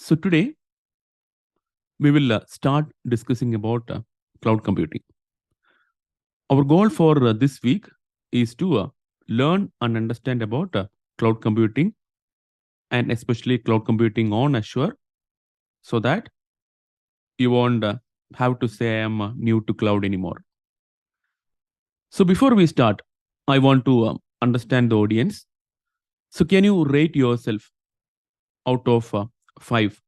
So today we will start discussing about cloud computing. Our goal for this week is to learn and understand about cloud computing and especially cloud computing on Azure so that you won't have to say I'm new to cloud anymore. So before we start, I want to understand the audience. So can you rate yourself out of 5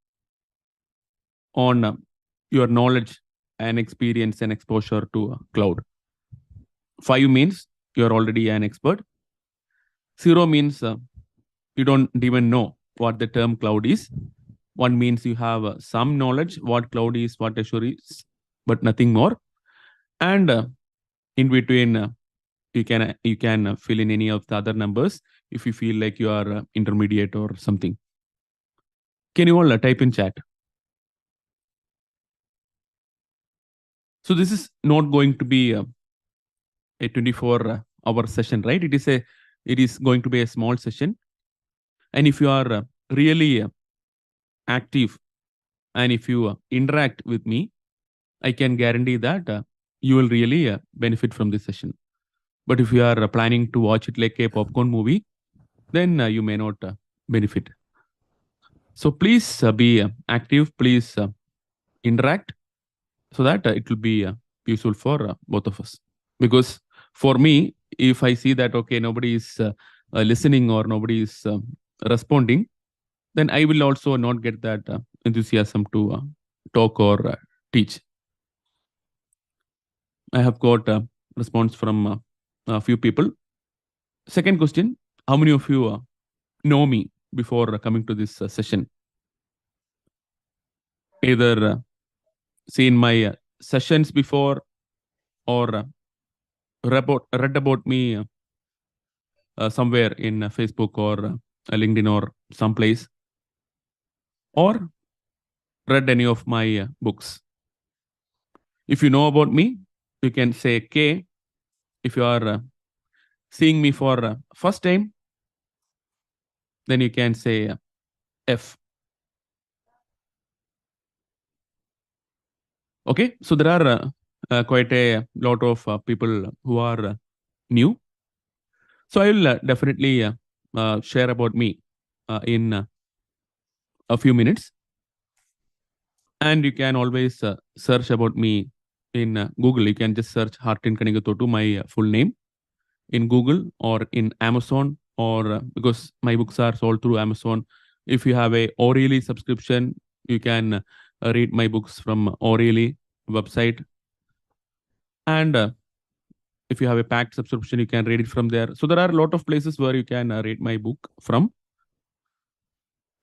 on your knowledge and experience and exposure to cloud? 5 means you're already an expert. 0 means you don't even know what the term cloud is. 1 means you have some knowledge what cloud is, what Azure is, but nothing more. And in between, you can fill in any of the other numbers if you feel like you are intermediate or something. Can you all type in chat? So this is not going to be a 24-hour session, right? It is going to be a small session. And if you are really active and if you interact with me, I can guarantee that you will really benefit from this session. But if you are planning to watch it like a popcorn movie, then you may not benefit. So please be active, please interact so that it will be useful for both of us. Because for me, if I see that, okay, nobody is listening or nobody is responding, then I will also not get that enthusiasm to talk or teach. I have got a response from a few people. Second question, how many of you know me before coming to this session? Either seen my sessions before or read about me somewhere in Facebook or LinkedIn or someplace, or read any of my books. If you know about me, you can say K. If you are seeing me for first time, then you can say F. Okay, so there are quite a lot of people who are new. So I will definitely share about me in a few minutes. And you can always search about me in Google. You can just search Hartin Kanigatotu, my full name, in Google or in Amazon, or because my books are sold through Amazon. If you have a O'Reilly subscription, you can read my books from O'Reilly website. And if you have a packed subscription, you can read it from there. So there are a lot of places where you can read my book from.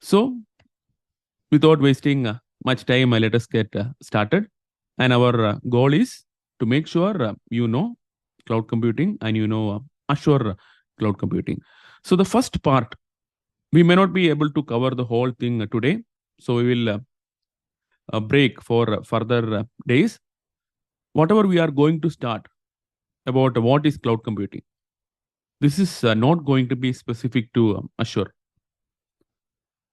So without wasting much time, let us get started. And our goal is to make sure you know cloud computing and you know Azure cloud computing. So the first part, we may not be able to cover the whole thing today. So we will break for further days. Whatever we are going to start about what is cloud computing. This is not going to be specific to Azure.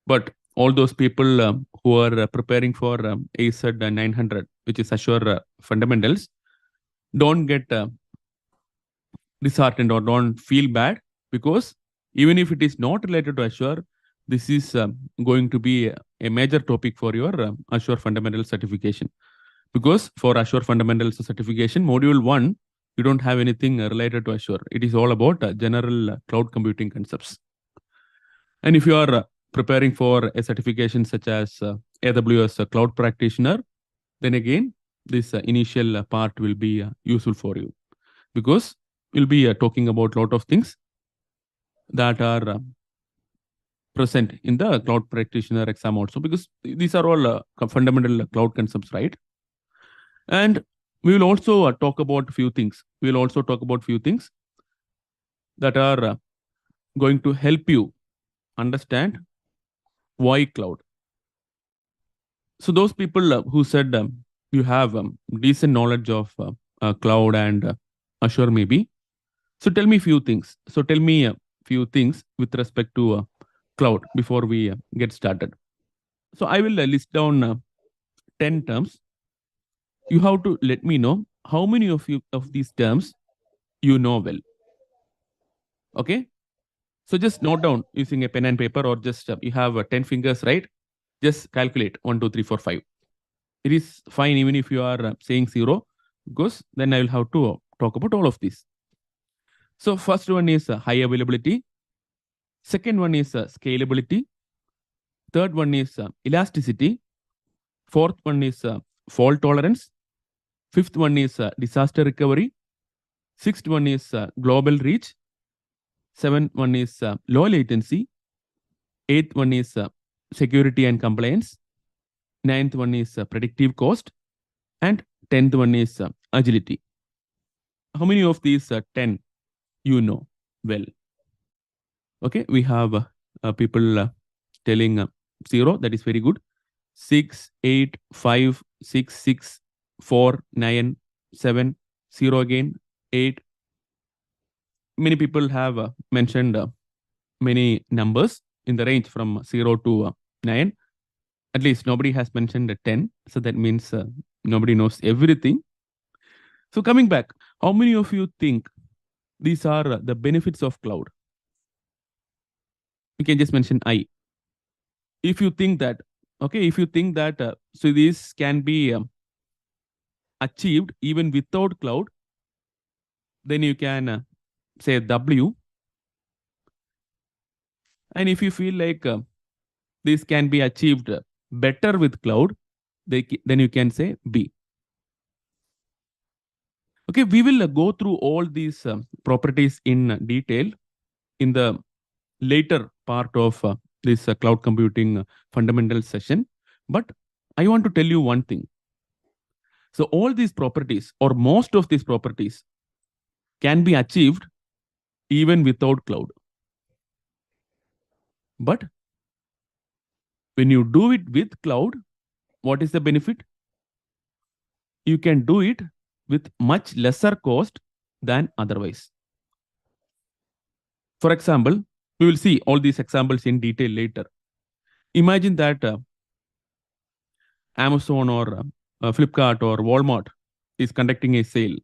But all those people who are preparing for AZ 900, which is Azure fundamentals, don't get disheartened or don't feel bad, because even if it is not related to Azure, this is going to be a major topic for your Azure fundamental certification. Because for Azure fundamentals certification, module 1, you don't have anything related to Azure. It is all about general cloud computing concepts. And if you are preparing for a certification such as AWS Cloud Practitioner, then again, this initial part will be useful for you, because we'll be talking about a lot of things that are present in the Cloud Practitioner exam also, because these are all fundamental cloud concepts, right? And we will also talk about a few things. We will also talk about few things that are going to help you understand why cloud. So those people who said you have decent knowledge of cloud and Azure maybe. So tell me few things. So tell me a few things with respect to cloud before we get started. So I will list down 10 terms. You have to let me know how many of these terms you know well. Okay. So just note down using a pen and paper, or just you have 10 fingers, right? Just calculate 1, 2, 3, 4, 5. It is fine even if you are saying 0, because then I will have to talk about all of these. So first one is high availability. Second one is scalability. Third one is elasticity. Fourth one is fault tolerance. Fifth one is disaster recovery. Sixth one is global reach. Seventh one is low latency. Eighth one is security and compliance. Ninth one is predictive cost. And 10th one is agility. How many of these 10 you know well? Okay, we have people telling 0. That is very good. 6, 8, 5, 6, 6, 4, 9, 7, 0 again, 8. Many people have mentioned many numbers in the range from 0 to 9. At least nobody has mentioned 10. So that means nobody knows everything. So coming back, how many of you think these are the benefits of cloud? You can just mention I. If you think that, okay, if you think that, so this can be achieved even without cloud, then you can say W. And if you feel like this can be achieved better with cloud, then you can say B. Okay, we will go through all these properties in detail in the later part of this cloud computing fundamental session. But I want to tell you one thing. So all these properties, or most of these properties, can be achieved even without cloud. But when you do it with cloud, what is the benefit? You can do it with much lesser cost than otherwise. For example, we will see all these examples in detail later. Imagine that Amazon or Flipkart or Walmart is conducting a sale.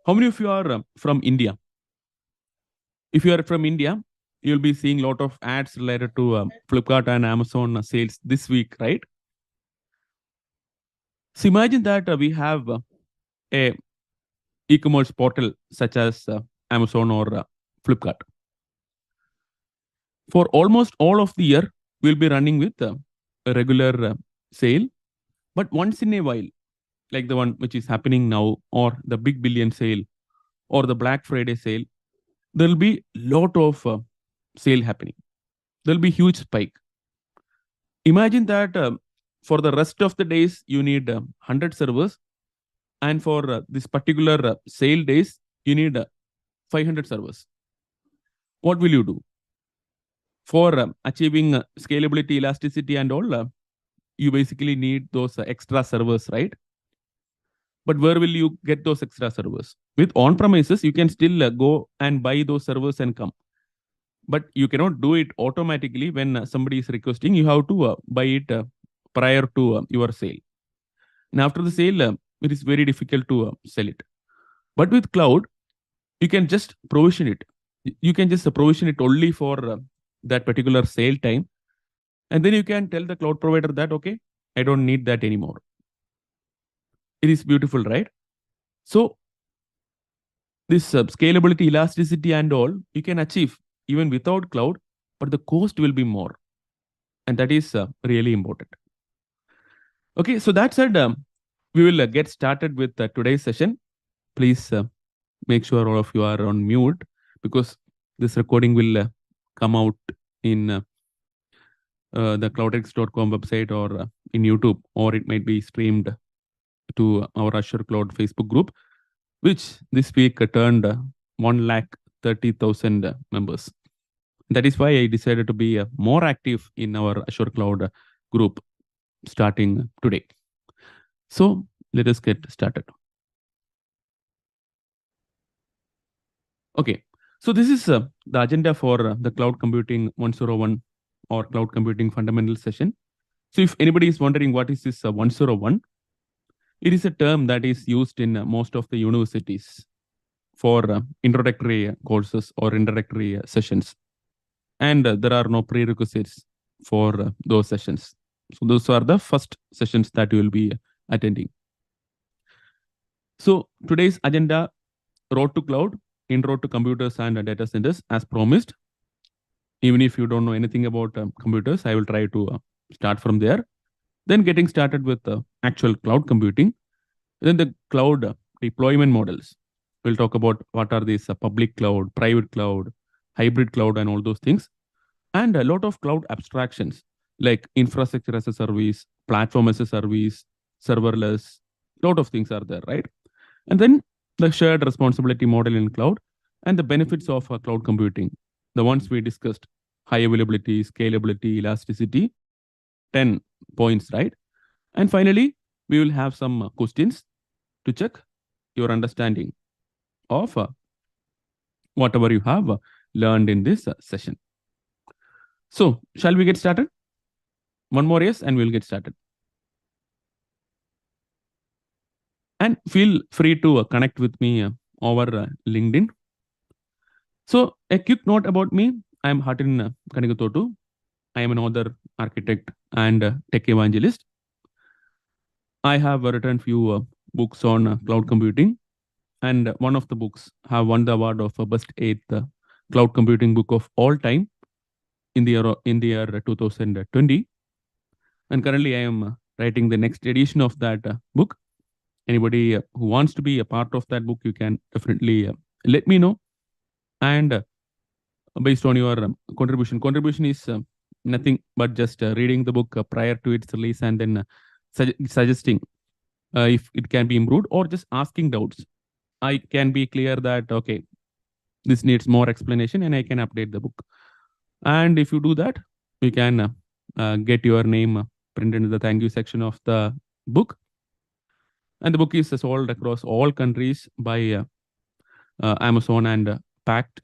How many of you are from India? If you are from India, you'll be seeing a lot of ads related to Flipkart and Amazon sales this week, right? So imagine that we have a e-commerce portal such as Amazon or Flipkart. For almost all of the year, we'll be running with a regular sale. But once in a while, like the one which is happening now, or the big billion sale, or the Black Friday sale, there'll be lot of sale happening. There'll be huge spike. Imagine that for the rest of the days, you need 100 servers. And for this particular sale days, you need 500 servers. What will you do? For achieving scalability, elasticity, and all, you basically need those extra servers, right? But where will you get those extra servers? With on-premises, you can still go and buy those servers and come. But you cannot do it automatically when somebody is requesting. You have to buy it prior to your sale. And after the sale, it is very difficult to sell it. But with cloud, you can just provision it. You can just provision it only for that particular sale time. And then you can tell the cloud provider that, okay, I don't need that anymore. It is beautiful, right? So this scalability, elasticity, and all you can achieve even without cloud, but the cost will be more. And that is really important. Okay, so that said, we will get started with today's session. Please make sure all of you are on mute, because this recording will come out in the cloudx.com website, or in YouTube, or it might be streamed to our Azure Cloud Facebook group, which this week turned 130,000 members. That is why I decided to be more active in our Azure Cloud group starting today. So let us get started. Okay, so this is the agenda for the Cloud Computing 101 or cloud computing fundamental session. So if anybody is wondering what is this 101, it is a term that is used in most of the universities for introductory courses or introductory sessions. And there are no prerequisites for those sessions. So those are the first sessions that you will be attending. So today's agenda, Road to Cloud, Intro to Computers and Data Centers, as promised. Even if you don't know anything about computers, I will try to start from there. Then getting started with actual cloud computing. Then the cloud deployment models. We'll talk about what are these public cloud, private cloud, hybrid cloud, and all those things. And a lot of cloud abstractions like infrastructure as a service, platform as a service, serverless. Lot of things are there, right? And then the shared responsibility model in cloud and the benefits of cloud computing. The ones we discussed: high availability, scalability, elasticity, 10 points, right? And finally, we will have some questions to check your understanding of whatever you have learned in this session. So, shall we get started? One more yes, and we'll get started. And feel free to connect with me over LinkedIn. So, a quick note about me. I am Hatin Kanigatotu. I am an author, architect, and tech evangelist. I have written few books on cloud computing, and one of the books have won the award of best eighth cloud computing book of all time in the year 2020. And currently, I am writing the next edition of that book. Anybody who wants to be a part of that book, you can definitely let me know. And based on your contribution is nothing but just reading the book prior to its release and then suggesting if it can be improved or just asking doubts. I can be clear that, okay, this needs more explanation and I can update the book. And if you do that, you can get your name printed in the thank you section of the book. And the book is sold across all countries by Amazon and Pact.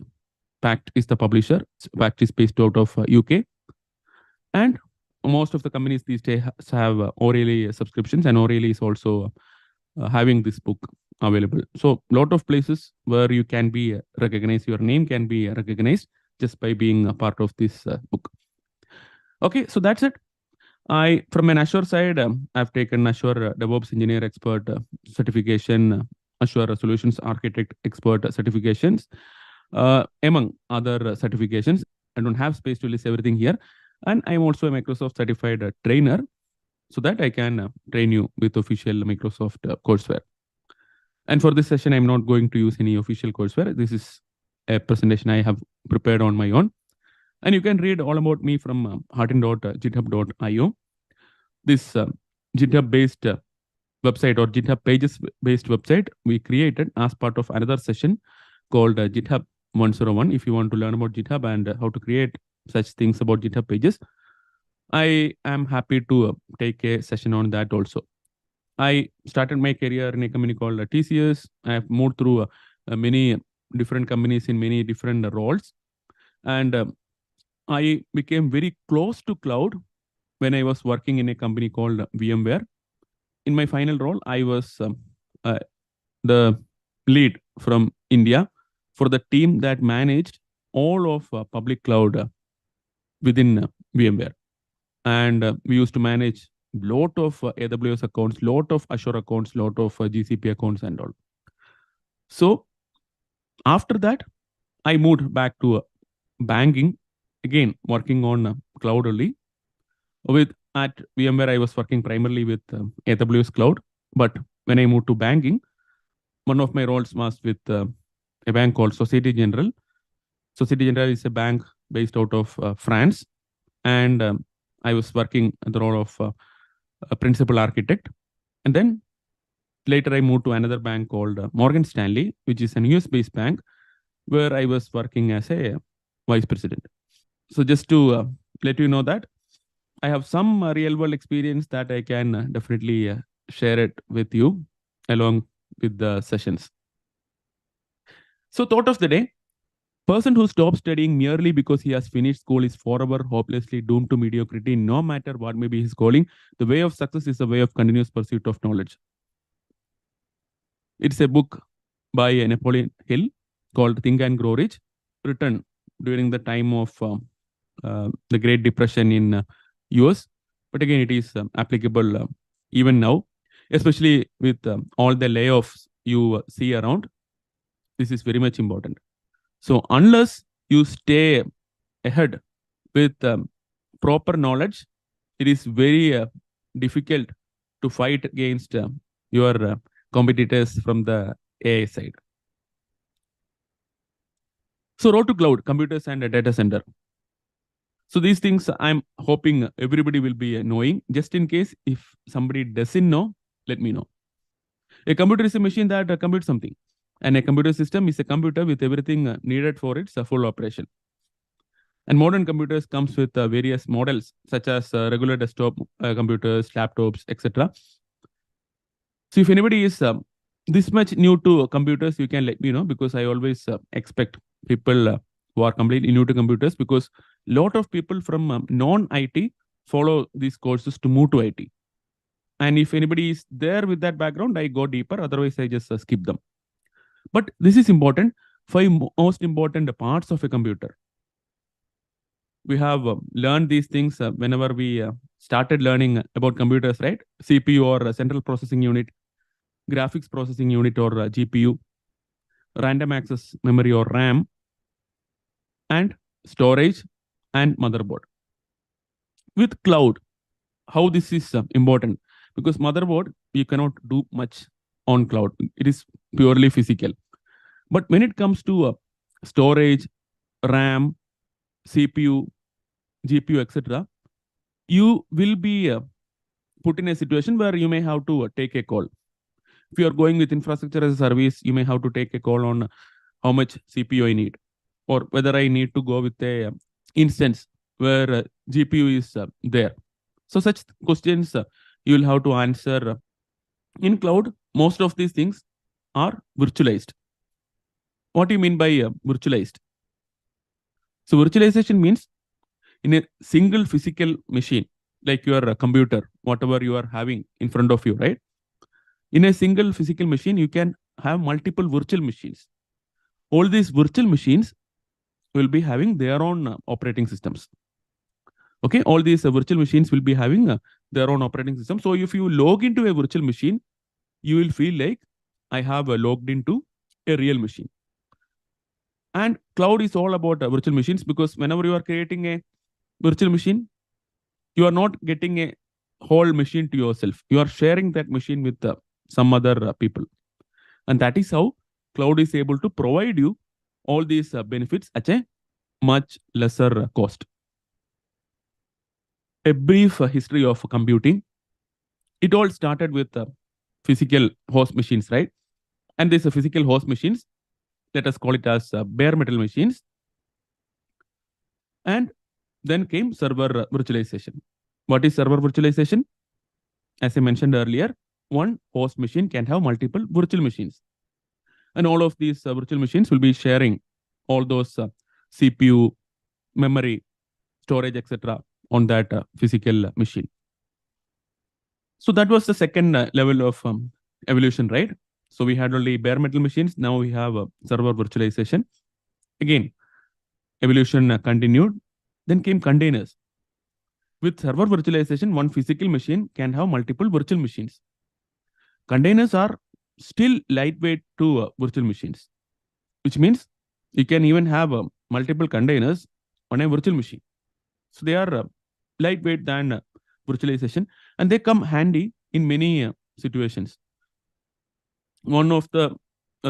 Pact is the publisher. Pact is based out of UK. And most of the companies these days have O'Reilly subscriptions, and O'Reilly is also having this book available. So a lot of places where you can be recognized, your name can be recognized just by being a part of this book. Okay, so that's it. From an Azure side, I've taken Azure DevOps Engineer Expert certification, Azure Solutions Architect Expert certifications, among other certifications. I don't have space to list everything here. And I'm also a Microsoft certified trainer so that I can train you with official Microsoft courseware. And for this session, I'm not going to use any official courseware. This is a presentation I have prepared on my own. And you can read all about me from hartin.github.io. This GitHub-based website or GitHub pages-based website we created as part of another session called GitHub 101. If you want to learn about GitHub and how to create such things about GitHub pages, I am happy to take a session on that also. I started my career in a company called TCS. I have moved through many different companies in many different roles. And I became very close to cloud when I was working in a company called VMware. In my final role, I was the lead from India for the team that managed all of public cloud within VMware. And we used to manage lot of AWS accounts, lot of Azure accounts, lot of GCP accounts and all. So after that, I moved back to banking, again working on cloud only. At VMware, I was working primarily with AWS cloud, but when I moved to banking, one of my roles was with a bank called Societe Generale. Societe Generale is a bank based out of France, and I was working the role of a principal architect. And then later I moved to another bank called Morgan Stanley, which is an US-based bank, where I was working as a vice president. So just to let you know that I have some real world experience that I can definitely share it with you along with the sessions. So thought of the day, Person who stops studying merely because he has finished school is forever hopelessly doomed to mediocrity, no matter what may be his calling. The way of success is the way of continuous pursuit of knowledge. It's a book by Napoleon Hill called Think and Grow Rich, written during the time of the Great Depression in US. But again, it is applicable even now, especially with all the layoffs you see around. This is very much important. So unless you stay ahead with proper knowledge, it is very difficult to fight against your competitors from the AI side. So road to cloud, computers and a data center. So these things I'm hoping everybody will be knowing. Just in case if somebody doesn't know, let me know. A computer is a machine that computes something. And a computer system is a computer with everything needed for its full operation. And modern computers comes with various models such as regular desktop computers, laptops, etc. So if anybody is this much new to computers, you can let me know because I always expect people who are completely new to computers because a lot of people from non-IT follow these courses to move to IT. And if anybody is there with that background, I go deeper. Otherwise, I just skip them. But this is important. Five most important parts of a computer. We have learned these things whenever we started learning about computers, right? CPU or central processing unit, graphics processing unit or GPU, random access memory or RAM, and storage and motherboard. With cloud, how this is important because motherboard you cannot do much on cloud. It is purely physical. But when it comes to storage, RAM, CPU, GPU, etc., you will be put in a situation where you may have to take a call. If you are going with infrastructure as a service, you may have to take a call on how much CPU I need, or whether I need to go with a instance where GPU is there. So such questions you will have to answer. In cloud, most of these things are virtualized. What do you mean by virtualized? So virtualization means in a single physical machine, like your computer, whatever you are having in front of you, right? In a single physical machine, you can have multiple virtual machines. All these virtual machines will be having their own operating systems. Okay, all these virtual machines will be having their own operating system. So if you log into a virtual machine, you will feel like I have logged into a real machine. And cloud is all about virtual machines because whenever you are creating a virtual machine, you are not getting a whole machine to yourself. You are sharing that machine with some other people. And that is how cloud is able to provide you all these benefits at a much lesser cost. A brief history of computing. It all started with physical host machines, right? And these physical host machines, let us call it as bare metal machines. And then came server virtualization. What is server virtualization? As I mentioned earlier, one host machine can have multiple virtual machines. And all of these virtual machines will be sharing all those CPU, memory, storage, etc. on that physical machine. So that was the second level of evolution, right? So we had only bare metal machines. Now we have server virtualization. Again, evolution continued. Then came containers. With server virtualization, one physical machine can have multiple virtual machines. Containers are still lightweight to virtual machines, which means you can even have multiple containers on a virtual machine. So they are lightweight than virtualization, and they come handy in many situations. One of the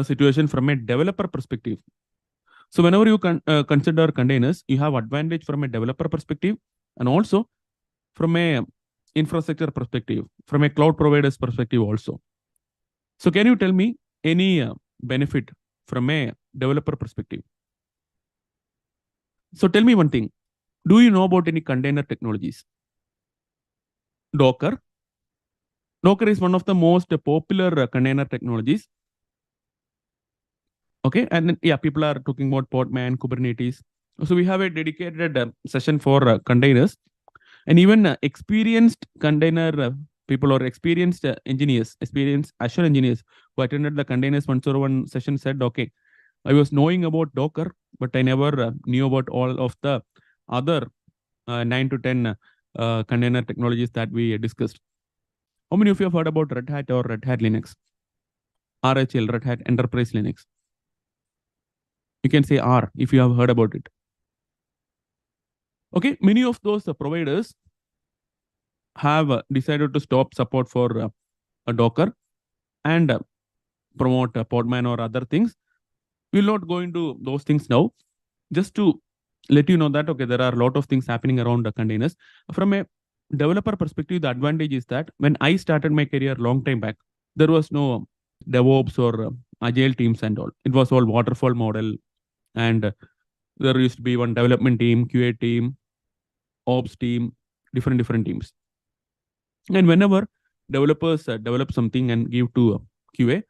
situation from a developer perspective. So whenever you consider containers, you have advantage from a developer perspective and also from a infrastructure perspective, from a cloud provider's perspective also. So can you tell me any benefit from a developer perspective? So tell me one thing. Do you know about any container technologies? Docker. Docker is one of the most popular container technologies. Okay, and then yeah, people are talking about Podman, Kubernetes. So we have a dedicated session for containers, and even experienced container people or experienced engineers, experienced Azure engineers who attended the containers 101 session said, okay, I was knowing about Docker, but I never knew about all of the other 9 to 10 container technologies that we discussed. How many of you have heard about Red Hat or Red Hat Linux? RHL, Red Hat Enterprise Linux. You can say R if you have heard about it. Okay, many of those providers have decided to stop support for a Docker and promote Podman or other things. We'll not go into those things now. Just to let you know that, okay, there are a lot of things happening around the containers. From a developer perspective, the advantage is that when I started my career long time back, there was no DevOps or agile teams and all. It was all waterfall model, and there used to be one development team, QA team, ops team, different teams. And whenever developers develop something and give to QA,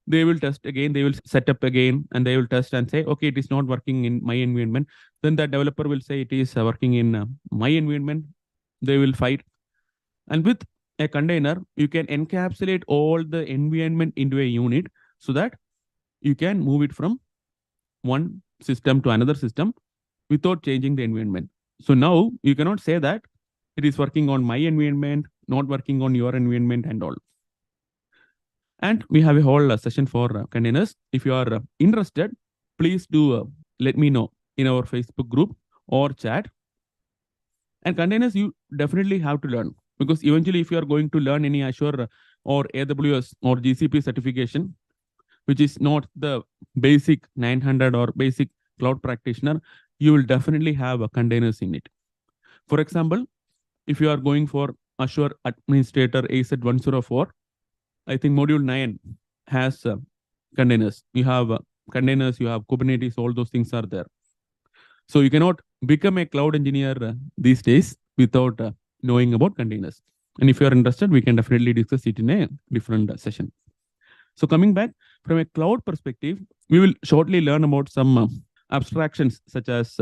they will test again, they will set up again, and they will test and say, okay, it is not working in my environment. Then the developer will say it is working in my environment. They will fight. And with a container, you can encapsulate all the environment into a unit so that you can move it from one system to another system without changing the environment. So now you cannot say that it is working on my environment, not working on your environment and all. And we have a whole session for containers. If you are interested, please do let me know in our Facebook group or chat. And containers, you definitely have to learn, because eventually, if you are going to learn any Azure or AWS or GCP certification, which is not the basic 900 or basic cloud practitioner, you will definitely have containers in it. For example, if you are going for Azure Administrator AZ104, I think module 9 has containers. You have containers, you have Kubernetes, all those things are there. So you cannot become a cloud engineer these days without knowing about containers. And if you are interested, we can definitely discuss it in a different session. So coming back from a cloud perspective, we will shortly learn about some abstractions such as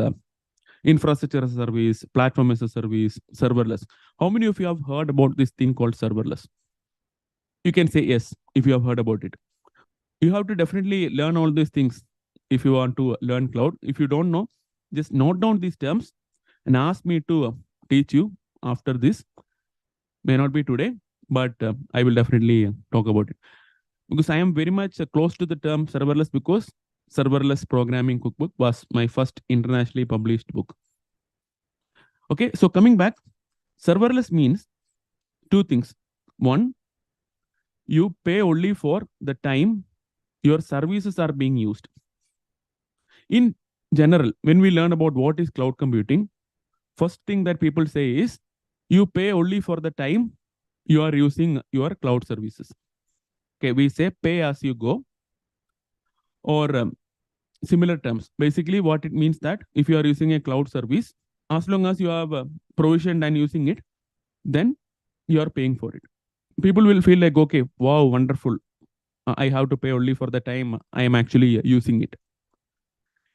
infrastructure as a service, platform as a service, serverless. How many of you have heard about this thing called serverless? You can say yes if you have heard about it. You have to definitely learn all these things if you want to learn cloud. If you don't know, just note down these terms and ask me to teach you after this. May not be today, but I will definitely talk about it, because I am very much close to the term serverless, because Serverless Programming Cookbook was my first internationally published book. Okay, so coming back, serverless means two things. One, you pay only for the time your services are being used. In general, when we learn about what is cloud computing, first thing that people say is you pay only for the time you are using your cloud services. Okay, we say pay as you go, or similar terms. Basically, what it means that if you are using a cloud service, as long as you have provisioned and using it, then you are paying for it. People will feel like, okay, wow, wonderful. I have to pay only for the time I am actually using it.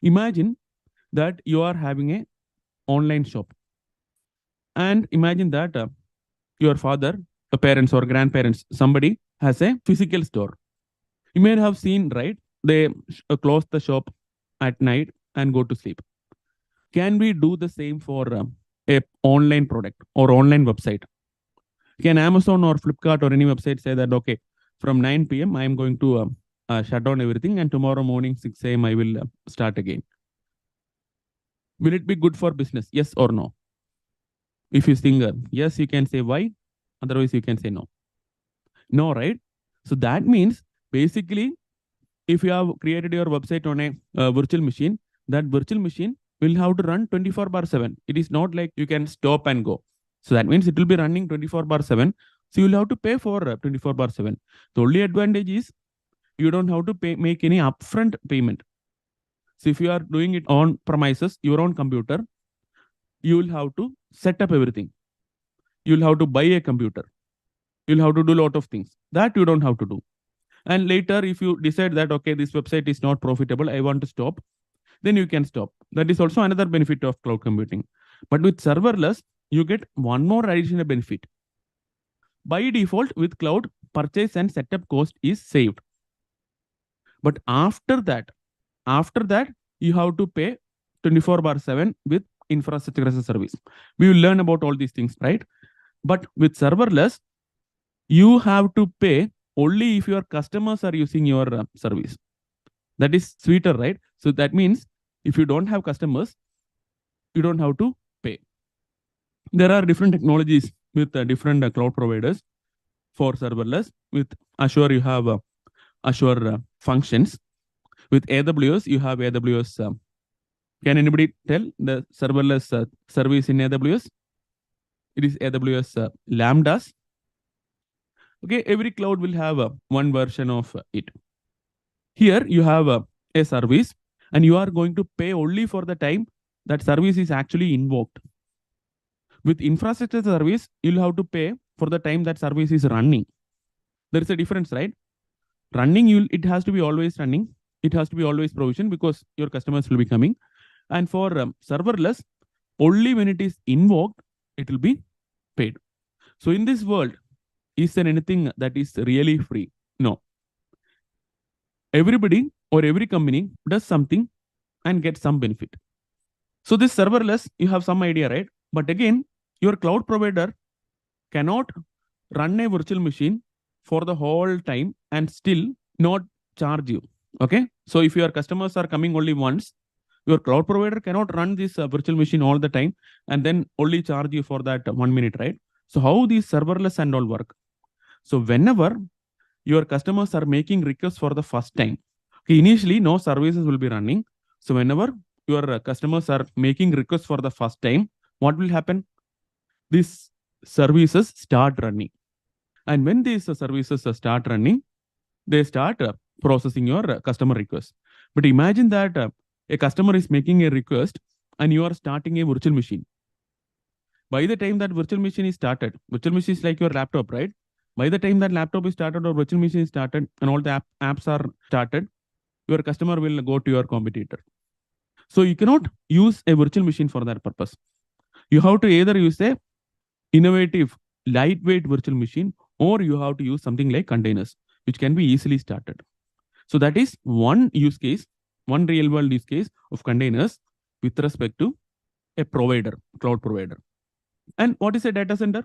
Imagine that you are having a online shop, and imagine that your father, parents or grandparents, somebody has a physical store. You may have seen, right? They close the shop at night and go to sleep. Can we do the same for a online product or online website? Can Amazon or Flipkart or any website say that, okay, from 9 p.m. I am going to shut down everything, and tomorrow morning 6 a.m. I will start again? Will it be good for business? Yes or no? If you think yes, you can say why. Otherwise, you can say no. No, right? So that means basically, if you have created your website on a virtual machine, that virtual machine will have to run 24 bar 7. It is not like you can stop and go. So that means it will be running 24 bar 7. So you'll have to pay for 24 bar 7. The only advantage is you don't have to make any upfront payment. So if you are doing it on premises, your own computer, you will have to set up everything. You'll have to buy a computer. You'll have to do a lot of things that you don't have to do. And later, if you decide that, okay, this website is not profitable, I want to stop, then you can stop. That is also another benefit of cloud computing. But with serverless, you get one more additional benefit. By default, with cloud, purchase and setup cost is saved. But after that, you have to pay 24/7 with infrastructure as a service. We will learn about all these things, right? But with serverless, you have to pay only if your customers are using your service. That is sweeter, right? So that means if you don't have customers, you don't have to pay. There are different technologies with different cloud providers for serverless. With Azure, you have Azure functions. With AWS, you have AWS. Can anybody tell the serverless service in AWS? It is AWS Lambdas. Okay, every cloud will have one version of it. Here you have a service, and you are going to pay only for the time that service is actually invoked. With infrastructure service, you'll have to pay for the time that service is running. There is a difference, right? Running, it has to be always running. It has to be always provisioned because your customers will be coming. And for serverless, only when it is invoked, it will be paid. So in this world, is there anything that is really free? No. Everybody or every company does something and gets some benefit. So this serverless, you have some idea, right? But again, your cloud provider cannot run a virtual machine for the whole time and still not charge you. Okay. So if your customers are coming only once, your cloud provider cannot run this virtual machine all the time and then only charge you for that 1 minute, right? So how these serverless and all work? So whenever your customers are making requests for the first time, okay, initially no services will be running. So whenever your customers are making requests for the first time, what will happen? These services start running. And when these services start running, they start processing your customer request. But imagine that a customer is making a request and you are starting a virtual machine. By the time that virtual machine is started, virtual machine is like your laptop, right? By the time that laptop is started or virtual machine is started and all the apps are started, your customer will go to your competitor. So you cannot use a virtual machine for that purpose. You have to either use a innovative, lightweight virtual machine, or you have to use something like containers, which can be easily started. So that is one use case, one real world use case of containers with respect to a provider, cloud provider. And what is a data center?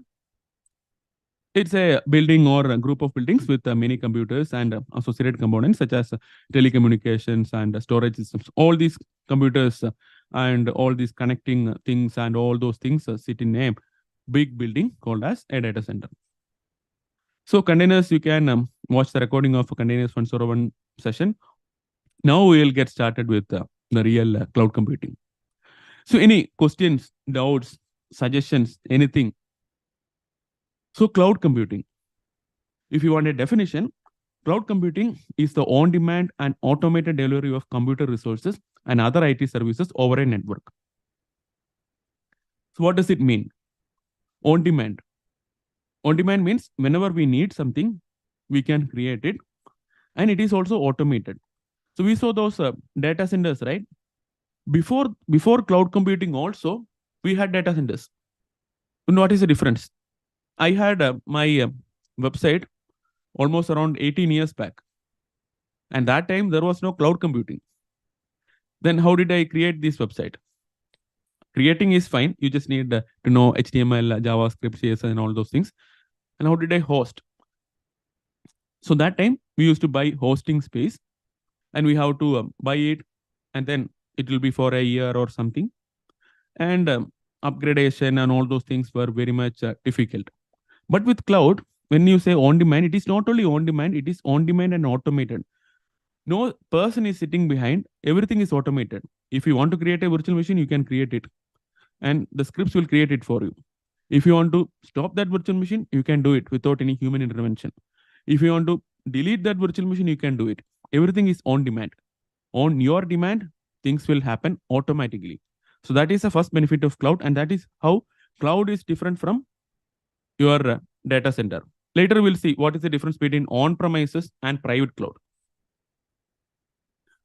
It's a building or a group of buildings with many computers and associated components such as telecommunications and storage systems. All these computers and all these connecting things and all those things sit in a big building called as a data center. So containers, you can watch the recording of Containers 101 session. Now we will get started with the real cloud computing. So any questions, doubts, suggestions, anything? So cloud computing. If you want a definition, cloud computing is the on-demand and automated delivery of computer resources and other IT services over a network. So what does it mean? On-demand. On-demand means whenever we need something, we can create it. And it is also automated. So we saw those data centers, right? Before cloud computing also, we had data centers. And what is the difference? I had my website almost around 18 years back. And that time there was no cloud computing. Then how did I create this website? Creating is fine. You just need to know HTML, JavaScript, CSS, and all those things. And how did I host? So that time we used to buy hosting space and we have to buy it and then it will be for a year or something. And upgradation and all those things were very much difficult. But with cloud, when you say on demand, it is not only on demand, it is on demand and automated. No person is sitting behind, everything is automated. If you want to create a virtual machine, you can create it. And the scripts will create it for you. If you want to stop that virtual machine, you can do it without any human intervention. If you want to delete that virtual machine, you can do it. Everything is on demand. On your demand, things will happen automatically. So that is the first benefit of cloud. And that is how cloud is different from your data center. Later, we'll see what is the difference between on-premises and private cloud.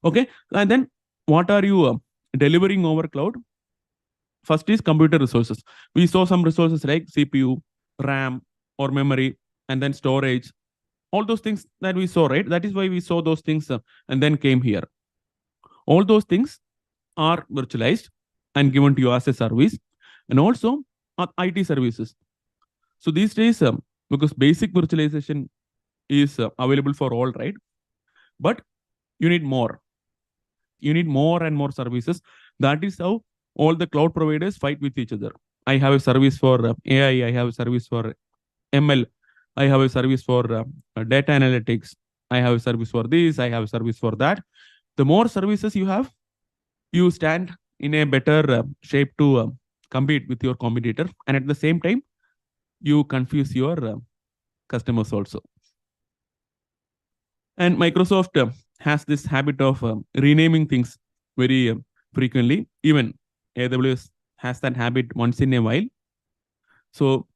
Okay, and then what are you delivering over cloud? First is computer resources. We saw some resources like CPU, RAM, or memory, and then storage. All those things that we saw, right? That is why we saw those things and then came here. All those things are virtualized and given to you as a service, and also IT services. So these days, because basic virtualization is available for all, right? But you need more. You need more and more services. That is how all the cloud providers fight with each other. I have a service for AI. I have a service for ML. I have a service for data analytics. I have a service for this. I have a service for that. The more services you have, you stand in a better shape to compete with your competitor. And at the same time, you confuse your customers also. And Microsoft has this habit of renaming things very frequently. Even AWS has that habit once in a while. So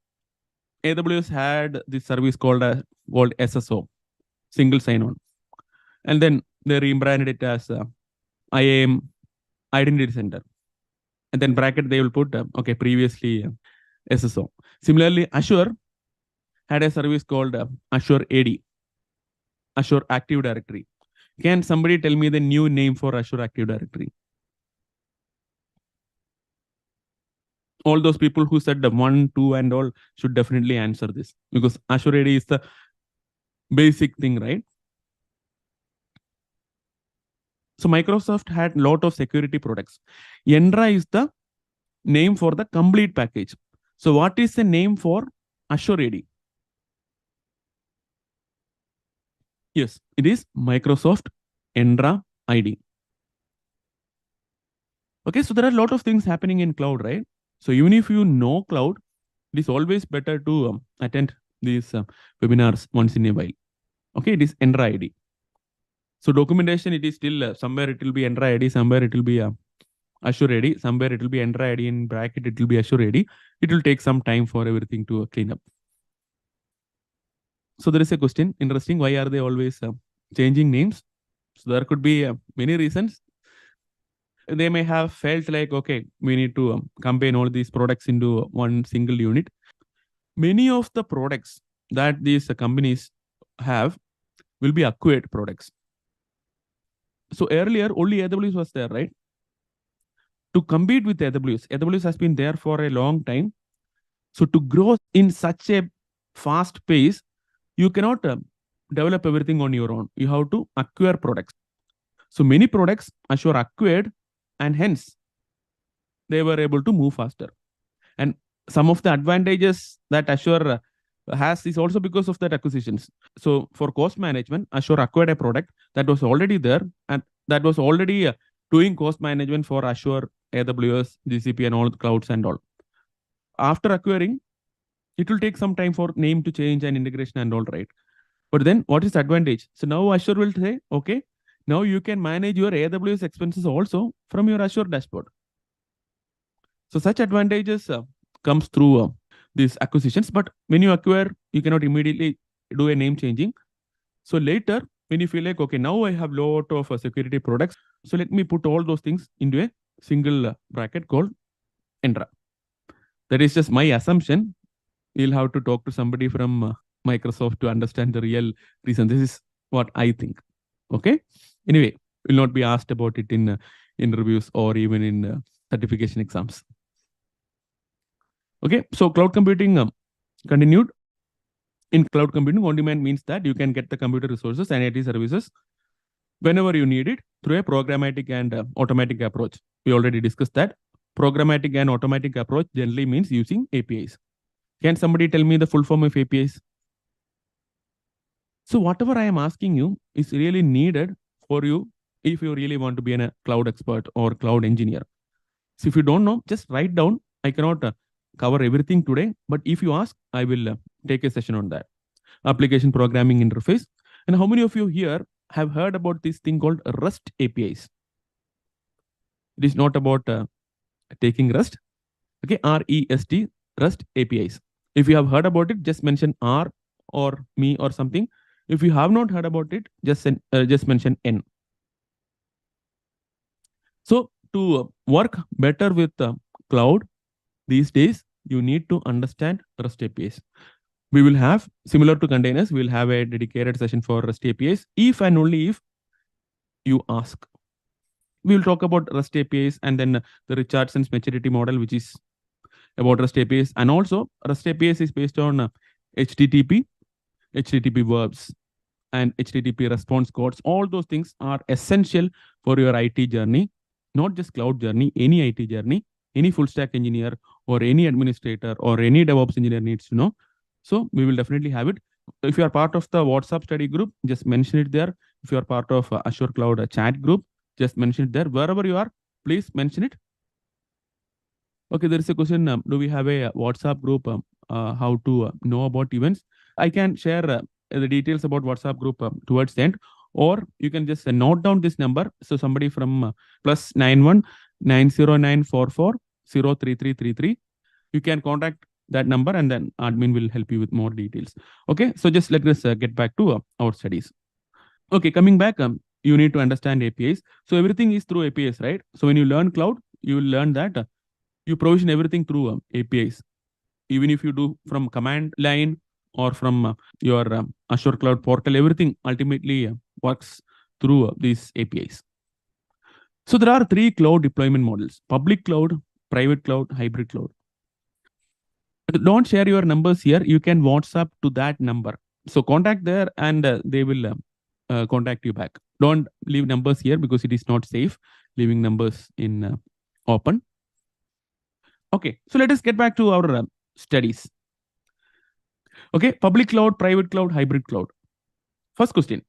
AWS had this service called SSO, single sign-on, and then they rebranded it as IAM, Identity Center, and then bracket they will put okay previously SSO. Similarly, Azure had a service called Azure AD, Azure Active Directory. Can somebody tell me the new name for Azure Active Directory? All those people who said the 1, 2, and all should definitely answer this, because Azure AD is the basic thing, right? So Microsoft had a lot of security products. Entra is the name for the complete package. So what is the name for Azure AD? Yes, it is Microsoft Entra ID. Okay, so there are a lot of things happening in cloud, right? So even if you know cloud, it is always better to attend these webinars once in a while. Okay, it is Entra ID. So documentation, it is still somewhere it will be Entra ID, somewhere it will be Azure AD, somewhere it will be Entra ID, in bracket it will be Azure AD. It will take some time for everything to clean up. So there is a question, interesting, why are they always changing names? So there could be many reasons. They may have felt like, okay, we need to combine all these products into one single unit. Many of the products that these companies have will be acquired products. So earlier, only AWS was there, right? To compete with AWS has been there for a long time. So to grow in such a fast pace, you cannot develop everything on your own. You have to acquire products. So many products Azure acquired, and hence they were able to move faster. And some of the advantages that Azure has is also because of that acquisitions. So for cost management, Azure acquired a product that was already there and that was already doing cost management for Azure, AWS, GCP, and all the clouds and all. After acquiring, it will take some time for name to change and integration and all, right? But then what is the advantage? So now Azure will say, okay, now you can manage your AWS expenses also from your Azure dashboard. So such advantages comes through these acquisitions. But when you acquire, you cannot immediately do a name changing. So later, when you feel like, okay, now I have lot of security products, so let me put all those things into a single bracket called Entra. That is just my assumption. You'll have to talk to somebody from Microsoft to understand the real reason. This is what I think. Okay. Anyway, will not be asked about it in interviews or even in certification exams. Okay. So cloud computing continued. In cloud computing, on demand means that you can get the computer resources and IT services whenever you need it through a programmatic and automatic approach. We already discussed that. Programmatic and automatic approach generally means using APIs. Can somebody tell me the full form of APIs? So whatever I am asking you is really needed for you if you really want to be a cloud expert or cloud engineer. So if you don't know, just write down. I cannot cover everything today, but if you ask, I will take a session on that. Application programming interface. And how many of you here have heard about this thing called REST APIs? It is not about taking REST. Okay, REST, REST APIs. If you have heard about it, just mention R or me or something. If you have not heard about it, just mention N. So to work better with cloud these days, you need to understand REST APIs. We will have, similar to containers, we will have a dedicated session for REST APIs if and only if you ask. We will talk about REST APIs and then the Richardson's maturity model, which is about REST APIs. And also, REST APIs is based on HTTP, HTTP verbs, and HTTP response codes. All those things are essential for your IT journey, not just cloud journey, any IT journey, any full stack engineer or any administrator or any DevOps engineer needs to know. So we will definitely have it. If you are part of the WhatsApp study group, just mention it there. If you are part of Azure Cloud chat group, just mention it there. Wherever you are, please mention it. Okay, there is a question. Do we have a WhatsApp group? How to know about events? I can share the details about WhatsApp group towards the end, or you can just note down this number. So somebody from +91 9094403333, you can contact that number, and then admin will help you with more details. Okay, so just let us get back to our studies. Okay, coming back, you need to understand APIs. So everything is through APIs, right? So when you learn cloud, you will learn that you provision everything through APIs. Even if you do from command line or from your Azure Cloud portal, everything ultimately works through these APIs. So there are three cloud deployment models: public cloud, private cloud, hybrid cloud. Don't share your numbers here. You can WhatsApp to that number. So contact there, and they will contact you back. Don't leave numbers here because it is not safe leaving numbers in open. Okay, so let us get back to our studies. Okay, public cloud, private cloud, hybrid cloud. First question: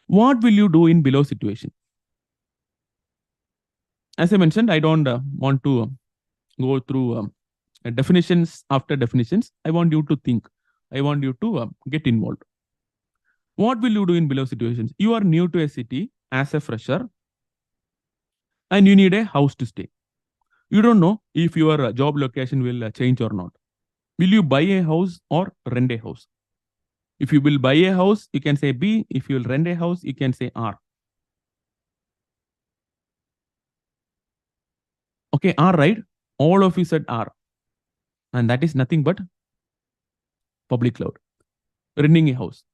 what will you do in below situation? As I mentioned, I don't want to go through definitions after definitions. I want you to think. I want you to get involved. What will you do in below situations? You are new to a city as a fresher and you need a house to stay. You don't know if your job location will change or not. Will you buy a house or rent a house? If you will buy a house, you can say B. If you will rent a house, you can say R. Okay, R, right? All of you said R. And that is nothing but public cloud. Renting a house.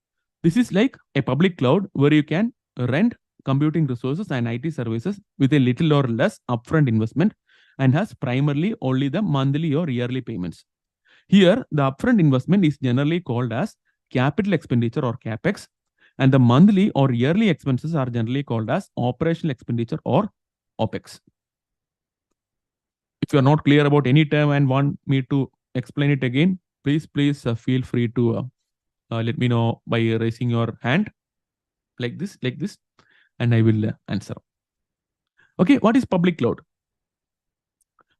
This is like a public cloud where you can rent computing resources and IT services with a little or less upfront investment and has primarily only the monthly or yearly payments. Here, the upfront investment is generally called as capital expenditure or CapEx, and the monthly or yearly expenses are generally called as operational expenditure or OPEX. If you are not clear about any term and want me to explain it again, please feel free to let me know by raising your hand like this, and I will answer. Okay, what is public cloud?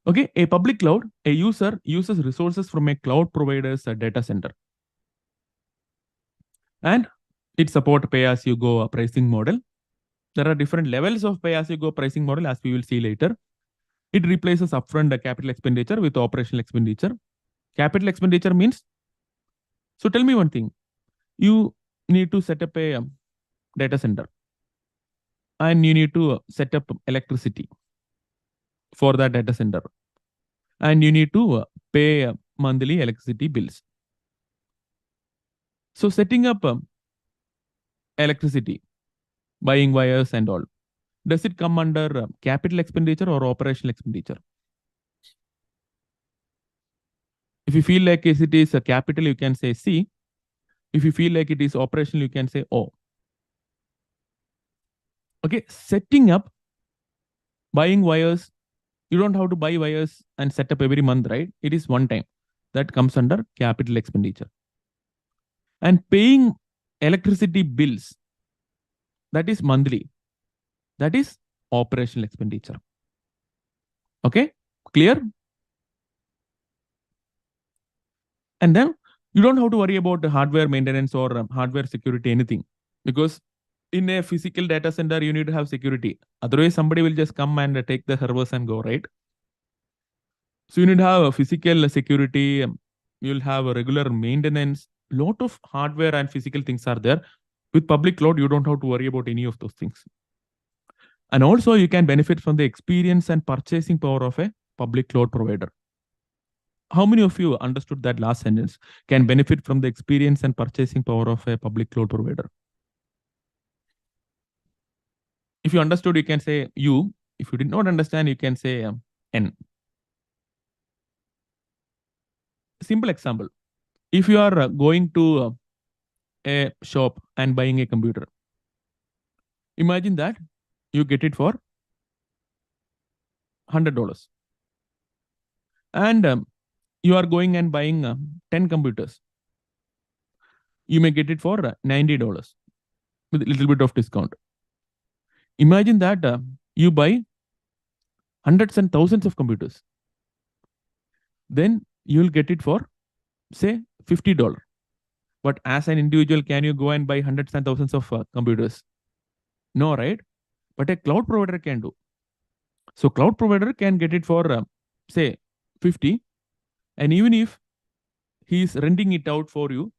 Okay, a public cloud, a user uses resources from a cloud provider's data center. And it supports pay-as-you-go pricing model. There are different levels of pay-as-you-go pricing model, as we will see later. It replaces upfront capital expenditure with operational expenditure. Capital expenditure means, so tell me one thing. You need to set up a data center and you need to set up electricity for that data center. And you need to pay monthly electricity bills. So setting up electricity, buying wires and all, does it come under capital expenditure or operational expenditure? If you feel like it is a capital, you can say C. If you feel like it is operational, you can say O. Okay, setting up, buying wires, you don't have to buy wires and set up every month, right? It is one time. That comes under capital expenditure. And paying electricity bills, that is monthly. That is operational expenditure. Okay, clear? And then you don't have to worry about the hardware maintenance or hardware security, anything, because in a physical data center, you need to have security. Otherwise, somebody will just come and take the servers and go, right? So you need to have a physical security. You'll have a regular maintenance. lot of hardware and physical things are there. With public cloud, you don't have to worry about any of those things. And also you can benefit from the experience and purchasing power of a public cloud provider. How many of you understood that last sentence? Can benefit from the experience and purchasing power of a public cloud provider. If you understood, you can say U. If you did not understand, you can say N. Simple example. If you are going to a shop and buying a computer, imagine that you get it for $100. And you are going and buying 10 computers. You may get it for $90 with a little bit of discount. Imagine that you buy hundreds and thousands of computers. Then you will get it for, say, $50. But as an individual, can you go and buy hundreds and thousands of computers? No, right? But a cloud provider can do. So cloud provider can get it for, say, 50. And even if he is renting it out for you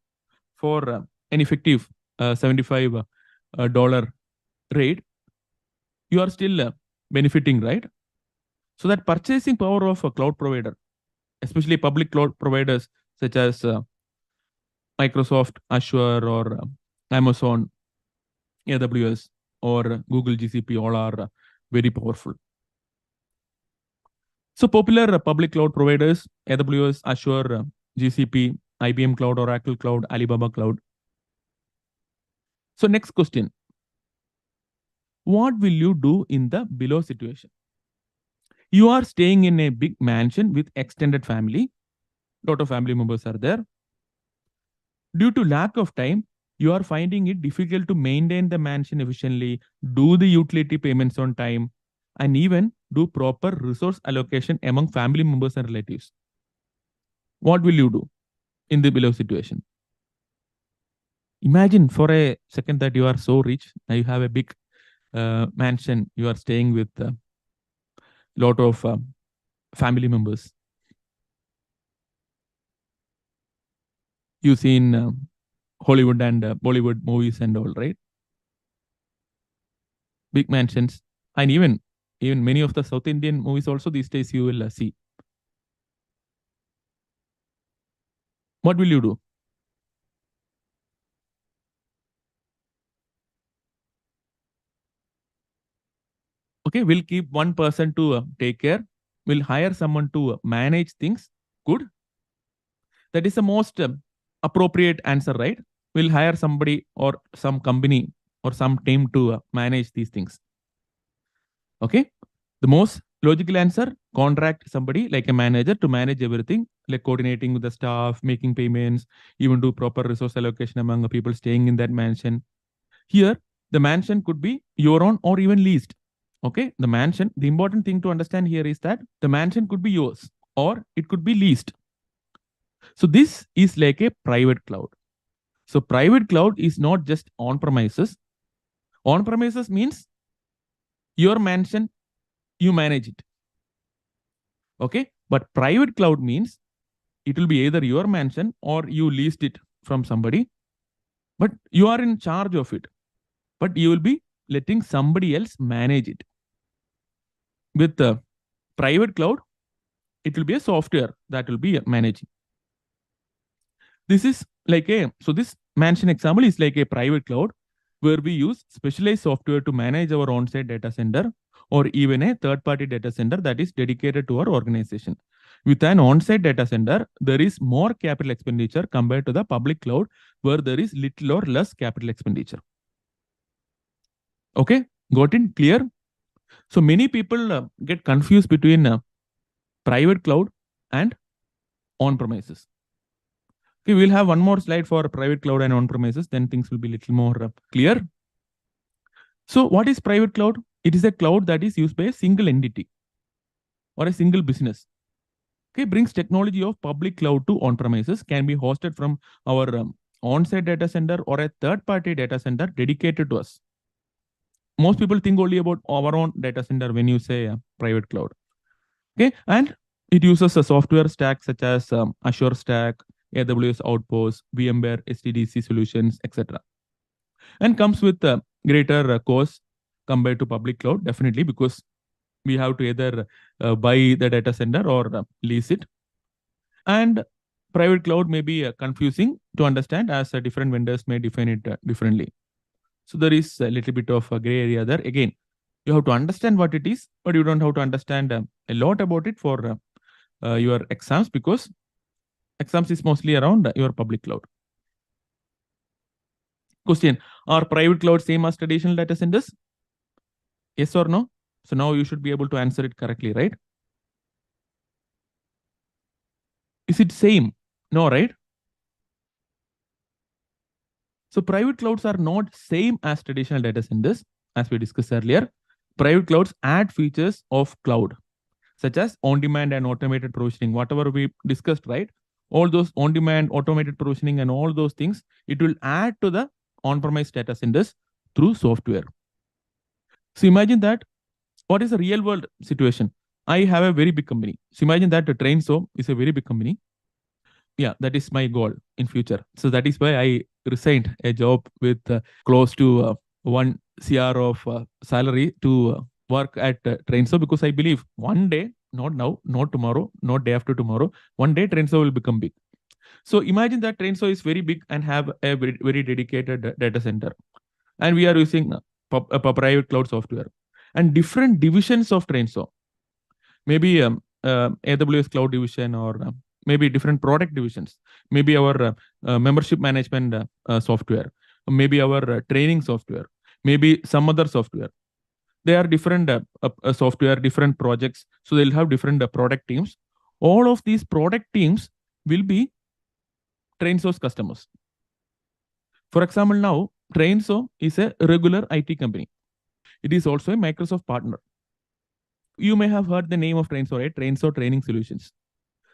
for an effective $75 rate, you are still benefiting, right? So that purchasing power of a cloud provider, especially public cloud providers such as Microsoft, Azure, or Amazon, AWS, or Google GCP, all are very powerful. So popular public cloud providers, AWS, Azure, GCP, IBM Cloud, Oracle Cloud, Alibaba Cloud. So next question. What will you do in the below situation? You are staying in a big mansion with extended family. Lot of family members are there. Due to lack of time, you are finding it difficult to maintain the mansion efficiently, do the utility payments on time, and even do proper resource allocation among family members and relatives. What will you do in the below situation? Imagine for a second that you are so rich, now you have a big mansion, you are staying with a lot of family members. You've seen Hollywood and Bollywood movies and all, right? Big mansions, and even many of the South Indian movies also these days you will see. What will you do? Okay, we'll keep one person to take care. We'll hire someone to manage things. Good. That is the most appropriate answer, right? We'll hire somebody or some company or some team to manage these things. Okay. The most logical answer, contract somebody like a manager to manage everything, like coordinating with the staff, making payments, even do proper resource allocation among the people staying in that mansion. Here, the mansion could be your own or even leased. Okay. The mansion, the important thing to understand here is that the mansion could be yours or it could be leased. So this is like a private cloud. So private cloud is not just on premises. On premises means your mansion, you manage it. Okay. But private cloud means it will be either your mansion or you leased it from somebody, but you are in charge of it. But you will be letting somebody else manage it. With the private cloud, it will be a software that will be managing. This is like so this mansion example is like a private cloud where we use specialized software to manage our on-site data center or even a third-party data center that is dedicated to our organization. With an on-site data center, there is more capital expenditure compared to the public cloud where there is little or less capital expenditure. Okay, got it? Clear? So many people get confused between private cloud and on-premises. Okay, we'll have one more slide for private cloud and on-premises, then things will be a little more clear. So what is private cloud? It is a cloud that is used by a single entity or a single business. Okay, brings technology of public cloud to on-premises, can be hosted from our on-site data center or a third-party data center dedicated to us. Most people think only about our own data center when you say private cloud. Okay, and it uses a software stack such as Azure Stack, AWS Outposts, VMware SDDC solutions, etc. And comes with greater cost compared to public cloud, definitely, because we have to either buy the data center or lease it. And private cloud may be confusing to understand as different vendors may define it differently. So there is a little bit of a gray area there. Again, you have to understand what it is, but you don't have to understand a lot about it for your exams, because exams is mostly around your public cloud. Question: are private cloud same as traditional data centers? Yes or no? So now you should be able to answer it correctly, right? Is it same? No, right? So private clouds are not same as traditional data centers, as we discussed earlier. Private clouds add features of cloud, such as on-demand and automated provisioning, whatever we discussed, right? All those on-demand, automated provisioning, and all those things, it will add to the on-premise data centers through software. So imagine that. What is a real world situation? I have a very big company. So imagine that the Trainso is a very big company. Yeah, that is my goal in future. So that is why I resigned a job with close to 1 CR of salary to work at Trainso, because I believe one day, not now, not tomorrow, not day after tomorrow, one day Trainso will become big. So imagine that Trainso is very big and have a very, very dedicated data center. And we are using a private cloud software and different divisions of Trainso. Maybe AWS cloud division, or maybe different product divisions, maybe our membership management software, maybe our training software, maybe some other software. They are different software, different projects. So they'll have different product teams. All of these product teams will be Trainso's customers. For example, now Trainso is a regular IT company. It is also a Microsoft partner. You may have heard the name of Trainso, right? Trainso Training Solutions.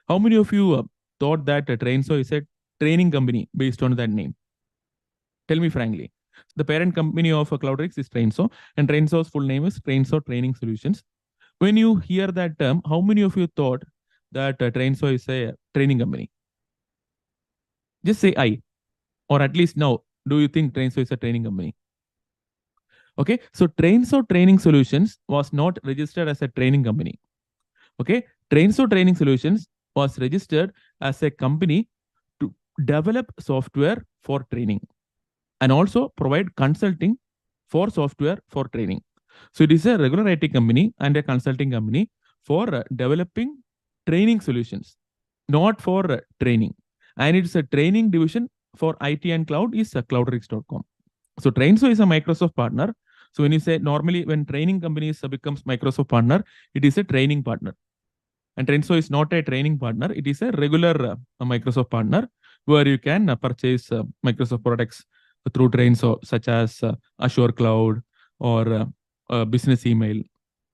How many of you thought that Trainso is a training company based on that name? Tell me frankly. The parent company of CloudRix is Trainso, and Trainso's full name is Trainso Training Solutions. When you hear that term, how many of you thought that Trainso is a training company? Just say I, or at least now, do you think Trainso is a training company? Okay, so Trainso Training Solutions was not registered as a training company. Okay, Trainso Training Solutions was registered as a company to develop software for training and also provide consulting for software for training. So it is a regular IT company and a consulting company for developing training solutions, not for training. And it's a training division for IT and cloud is cloudrix.com. So Trainso is a Microsoft partner. So when you say normally when training companies becomes Microsoft partner, it is a training partner. And Trainso is not a training partner. It is a regular Microsoft partner where you can purchase Microsoft products through Trainso, such as Azure Cloud or business email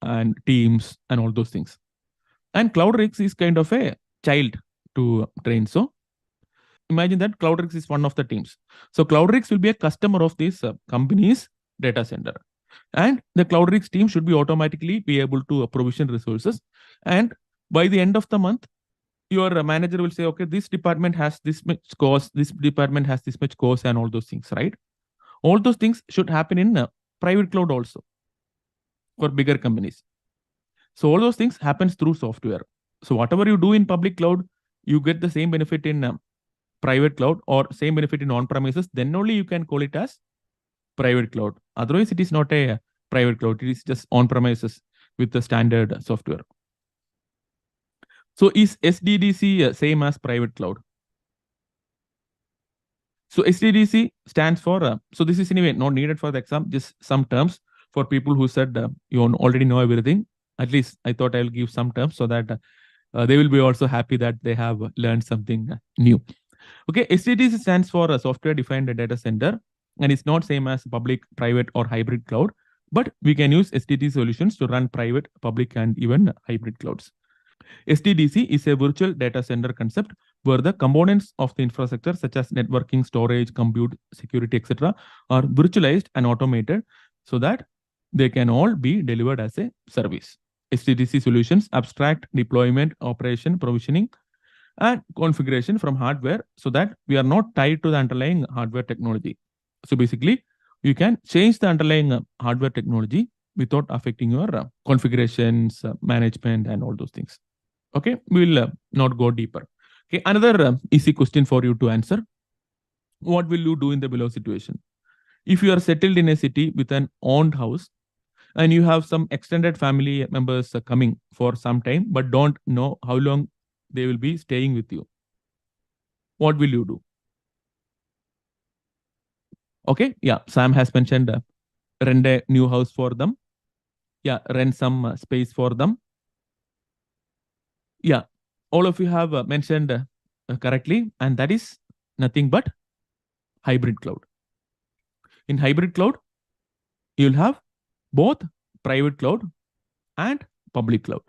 and Teams and all those things. And CloudRix is kind of a child to Trainso. Imagine that CloudRix is one of the teams. So CloudRix will be a customer of this company's data center. And the CloudRix team should be automatically be able to provision resources. And by the end of the month, your manager will say, okay, this department has this much cost, this department has this much cost, and all those things, right? All those things should happen in private cloud also for bigger companies. So all those things happens through software. So whatever you do in public cloud, you get the same benefit in private cloud or same benefit in on-premises. Then only you can call it as private cloud. Otherwise, it is not a private cloud. It is just on-premises with the standard software. So is SDDC same as private cloud? So SDDC stands for, so this is anyway not needed for the exam, just some terms for people who said you already know everything. At least I thought I'll give some terms so that they will be also happy that they have learned something new. Okay, SDDC stands for Software Defined Data Center, and it's not same as public, private, or hybrid cloud, but we can use SDDC solutions to run private, public, and even hybrid clouds. SDDC is a virtual data center concept where the components of the infrastructure such as networking, storage, compute, security, etc. are virtualized and automated so that they can all be delivered as a service. SDDC solutions abstract deployment, operation, provisioning, and configuration from hardware so that we are not tied to the underlying hardware technology. So basically, you can change the underlying hardware technology without affecting your configurations, management, and all those things. Okay, we will not go deeper. Okay, another easy question for you to answer. What will you do in the below situation? If you are settled in a city with an owned house and you have some extended family members coming for some time but don't know how long they will be staying with you, what will you do? Okay, yeah, Sam has mentioned rent a new house for them. Yeah, rent some space for them. Yeah, all of you have mentioned correctly, and that is nothing but hybrid cloud. In hybrid cloud, you'll have both private cloud and public cloud.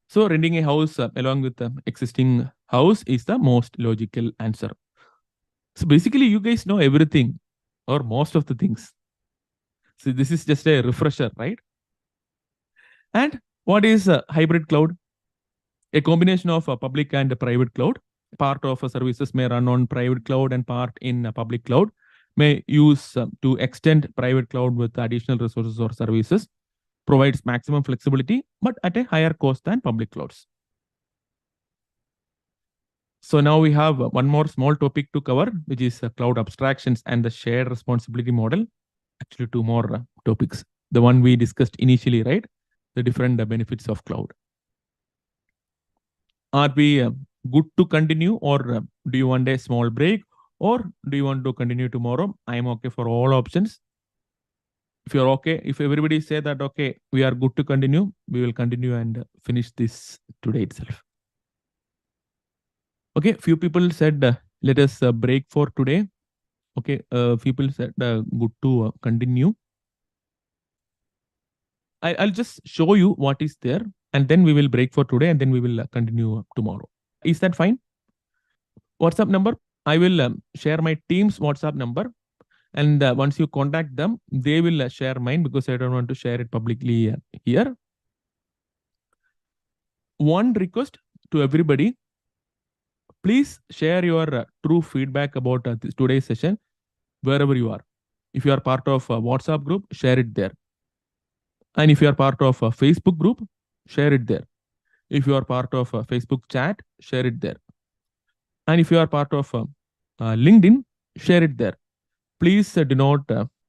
So renting a house along with the existing house is the most logical answer. So basically, you guys know everything or most of the things. So this is just a refresher, right? And what is hybrid cloud? A combination of a public and a private cloud. Part of services may run on private cloud and part in a public cloud. May use to extend private cloud with additional resources or services. Provides maximum flexibility, but at a higher cost than public clouds. So now we have one more small topic to cover, which is cloud abstractions and the shared responsibility model. Actually, two more topics. The one we discussed initially, right? The different benefits of cloud. Are we good to continue, or do you want a small break, or do you want to continue tomorrow? I am okay for all options. If you're okay, if everybody say that, okay, we are good to continue, we will continue and finish this today itself. Okay, few people said, let us break for today. Okay, people said good to continue. I'll just show you what is there, and then we will break for today, and then we will continue tomorrow. Is that fine? WhatsApp number, I will share my team's WhatsApp number, and once you contact them, they will share mine because I don't want to share it publicly here. One request to everybody, please share your true feedback about today's session wherever you are. If you are part of a WhatsApp group, share it there. And if you are part of a Facebook group, share it there. If you are part of a Facebook chat, share it there. And if you are part of LinkedIn, share it there. Please do not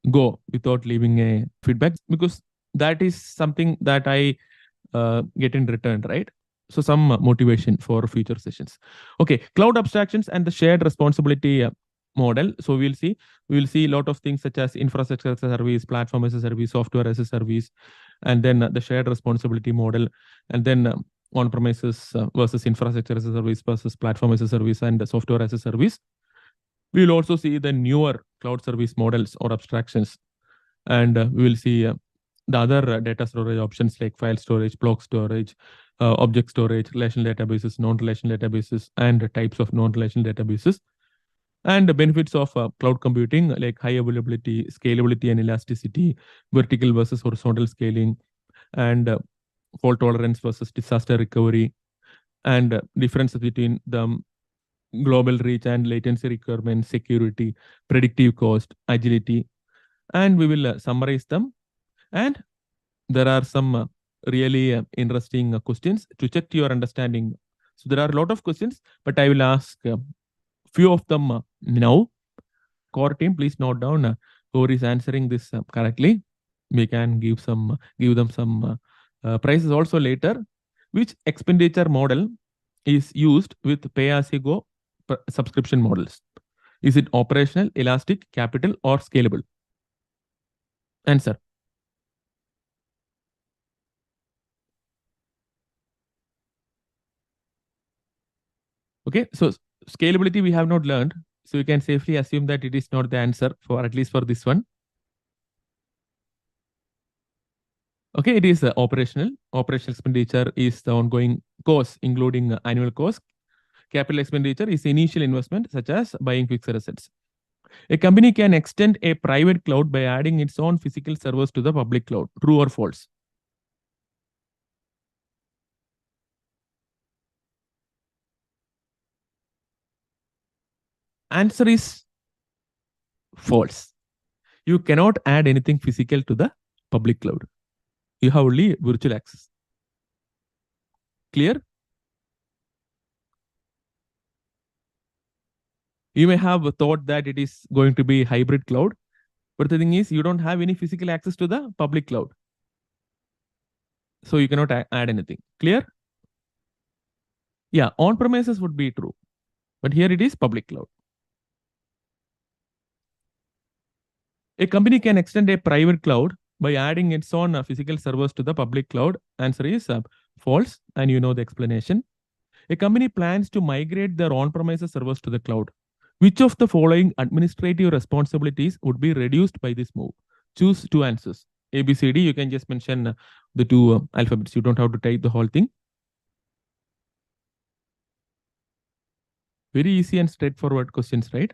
go without leaving a feedback, because that is something that I get in return, right? So some motivation for future sessions. Okay, cloud abstractions and the shared responsibility model. So we'll see a lot of things such as infrastructure as a service, platform as a service, software as a service, and then the shared responsibility model, and then on-premises versus infrastructure as a service versus platform as a service and software as a service. We will also see the newer cloud service models or abstractions, and we will see the other data storage options like file storage, block storage, object storage, relational databases, non-relational databases, and types of non-relational databases. And the benefits of cloud computing like high availability, scalability, and elasticity, vertical versus horizontal scaling, and fault tolerance versus disaster recovery, and differences between the global reach and latency requirements, security, predictive cost, agility, and we will summarize them. And there are some really interesting questions to check your understanding. So there are a lot of questions, but I will ask a few of them now. Core team, please note down who is answering this correctly. We can give them some prices also later. Which expenditure model is used with pay-as-you-go subscription models? Is it operational, elastic, capital, or scalable? Answer. Okay, so scalability we have not learned, so you can safely assume that it is not the answer for at least for this one. Okay, it is operational. Operational expenditure is the ongoing cost, including annual cost. Capital expenditure is initial investment, such as buying fixed assets. A company can extend a private cloud by adding its own physical servers to the public cloud. True or false? Answer is false. You cannot add anything physical to the public cloud. You have only virtual access. Clear? You may have thought that it is going to be hybrid cloud, but the thing is you don't have any physical access to the public cloud. So you cannot add anything. Clear? Yeah, on premises would be true, but here it is public cloud. A company can extend a private cloud by adding its own physical servers to the public cloud. Answer is false, and you know the explanation. A company plans to migrate their on-premises servers to the cloud. Which of the following administrative responsibilities would be reduced by this move? Choose two answers. A, B, C, D. You can just mention the two alphabets. You don't have to type the whole thing. Very easy and straightforward questions, right?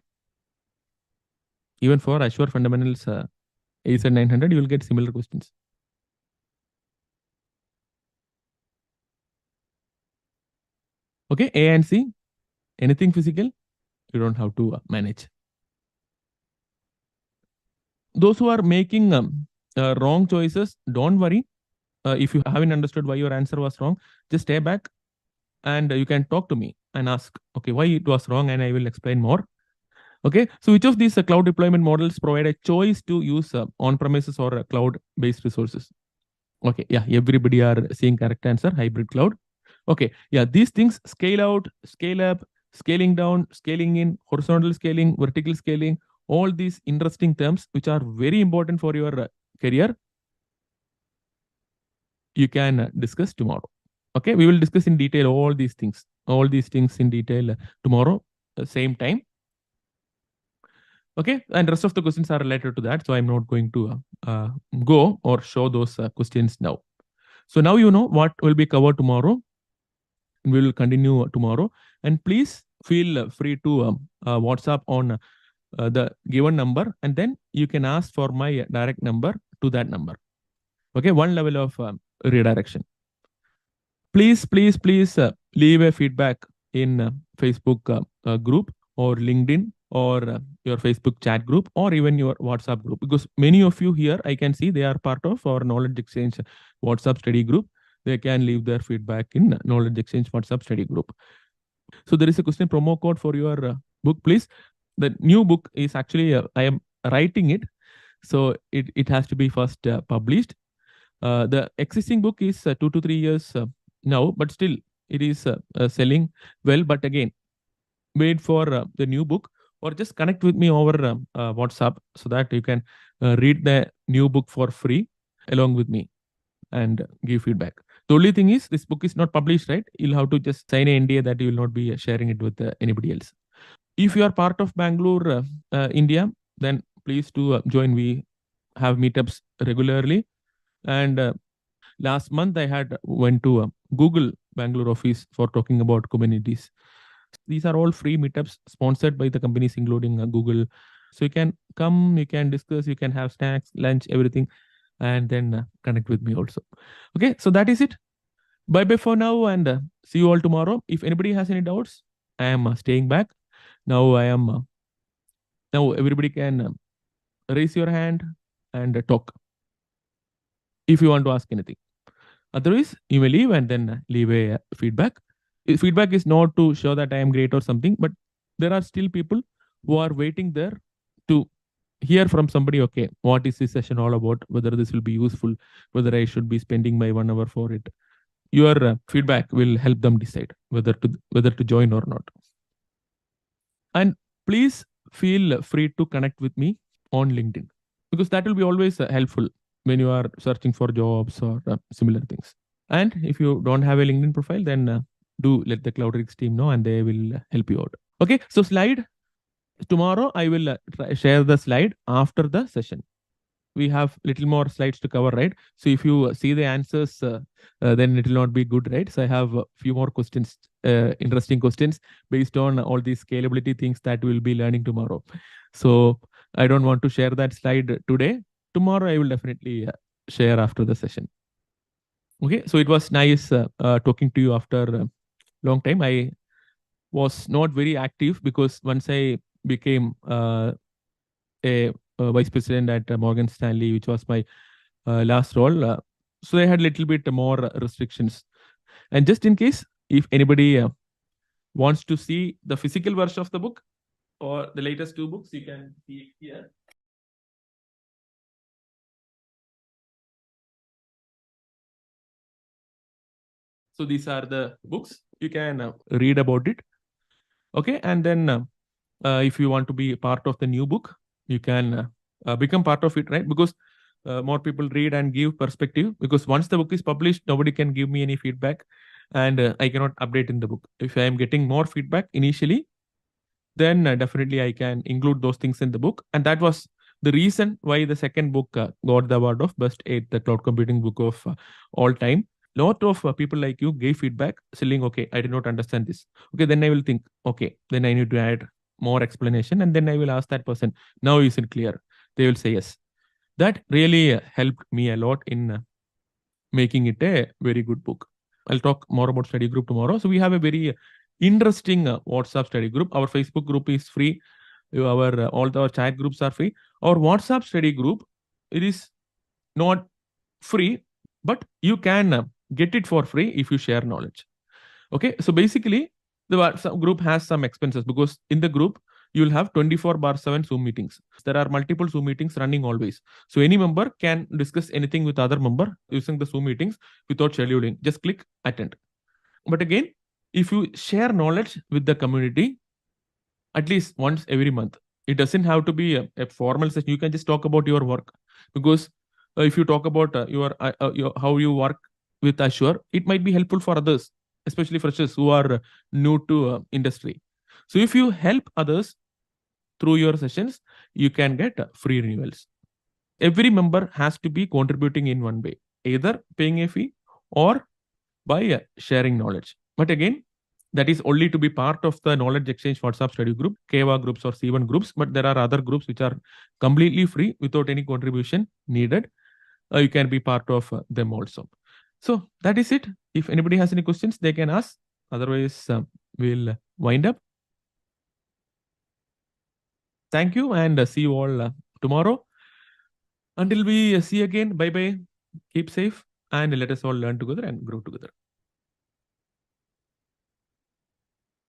Even for Azure Fundamentals AZ 900, you will get similar questions. Okay, A and C. Anything physical, you don't have to manage. Those who are making wrong choices, don't worry. If you haven't understood why your answer was wrong, just stay back and you can talk to me and ask, okay, why it was wrong, and I will explain more. Okay, so which of these cloud deployment models provide a choice to use on-premises or cloud-based resources? Okay, yeah, everybody are seeing correct answer, hybrid cloud. Okay, yeah, these things scale out, scale up, scaling down, scaling in, horizontal scaling, vertical scaling, all these interesting terms which are very important for your career, you can discuss tomorrow. Okay, we will discuss in detail all these things in detail tomorrow, same time. Okay, and rest of the questions are related to that, so I'm not going to go or show those questions now. So now you know what will be covered tomorrow. We will continue tomorrow, and please feel free to WhatsApp on the given number, and then you can ask for my direct number to that number. Okay, one level of redirection. Please leave a feedback in Facebook group or LinkedIn or your Facebook chat group or even your WhatsApp group, because many of you here I can see they are part of our knowledge exchange WhatsApp study group. They can leave their feedback in knowledge exchange WhatsApp study group. So there is a question promo code for your book, please. The new book is actually I am writing it, so it has to be first published. The existing book is 2 to 3 years now, but still it is selling well. But again, wait for the new book or just connect with me over WhatsApp so that you can read the new book for free along with me and give feedback. The only thing is this book is not published, right? You'll have to just sign an NDA that you will not be sharing it with anybody else. If you are part of Bangalore, India, then please do join. We have meetups regularly, and last month I had went to Google Bangalore office for talking about Kubernetes. These are all free meetups sponsored by the companies, including Google. So you can come, you can discuss, you can have snacks, lunch, everything, and then connect with me also. Okay, so that is it. Bye bye for now, and see you all tomorrow. If anybody has any doubts, I am staying back. Now I am. Now everybody can raise your hand and talk if you want to ask anything. Otherwise, you may leave and then leave a feedback. Feedback is not to show that I am great or something, but there are still people who are waiting there to hear from somebody. Okay, what is this session all about? Whether this will be useful, whether I should be spending my 1 hour for it. Your feedback will help them decide whether to join or not. And please feel free to connect with me on LinkedIn, because that will be always helpful when you are searching for jobs or similar things. And if you don't have a LinkedIn profile, then do let the CloudRix team know and they will help you out. Okay, so slide. Tomorrow I will share the slide after the session. We have little more slides to cover, right? So if you see the answers, then it will not be good, right? So I have a few more questions, interesting questions based on all these scalability things that we'll be learning tomorrow. So I don't want to share that slide today. Tomorrow I will definitely share after the session. Okay, so it was nice talking to you after a long time. I was not very active because once I became a vice president at Morgan Stanley, which was my last role. So I had a little bit more restrictions. And just in case, if anybody wants to see the physical version of the book or the latest two books, you can see it here. So these are the books. You can read about it. Okay. And then if you want to be part of the new book, you can become part of it, right? Because more people read and give perspective. Because once the book is published, nobody can give me any feedback, and I cannot update in the book. If I am getting more feedback initially, then definitely I can include those things in the book. And that was the reason why the second book got the award of best 8, the cloud computing book of all time. Lot of people like you gave feedback saying, okay, I did not understand this. Okay, then I will think, okay, then I need to add more explanation, and then I will ask that person, now is it clear? They will say yes. That really helped me a lot in making it a very good book. I'll talk more about study group tomorrow. So we have a very interesting WhatsApp study group. Our Facebook group is free. Our all our chat groups are free. Our WhatsApp study group, it is not free, but you can get it for free if you share knowledge. Okay, so basically the WhatsApp group has some expenses, because in the group you'll have 24/7 Zoom meetings. There are multiple Zoom meetings running always. So any member can discuss anything with other member using the Zoom meetings without scheduling. Just click attend. But again, if you share knowledge with the community at least once every month, it doesn't have to be a formal session. You can just talk about your work, because if you talk about your how you work with Azure, it might be helpful for others, especially freshers who are new to industry. So if you help others through your sessions, you can get free renewals. Every member has to be contributing in one way, either paying a fee or by sharing knowledge. But again, that is only to be part of the knowledge exchange WhatsApp study group, KEVA groups or C1 groups. But there are other groups which are completely free without any contribution needed. You can be part of them also. So that is it. If anybody has any questions, they can ask. Otherwise, we'll wind up. Thank you, and see you all tomorrow. Until we see again, bye bye. Keep safe, and let us all learn together and grow together.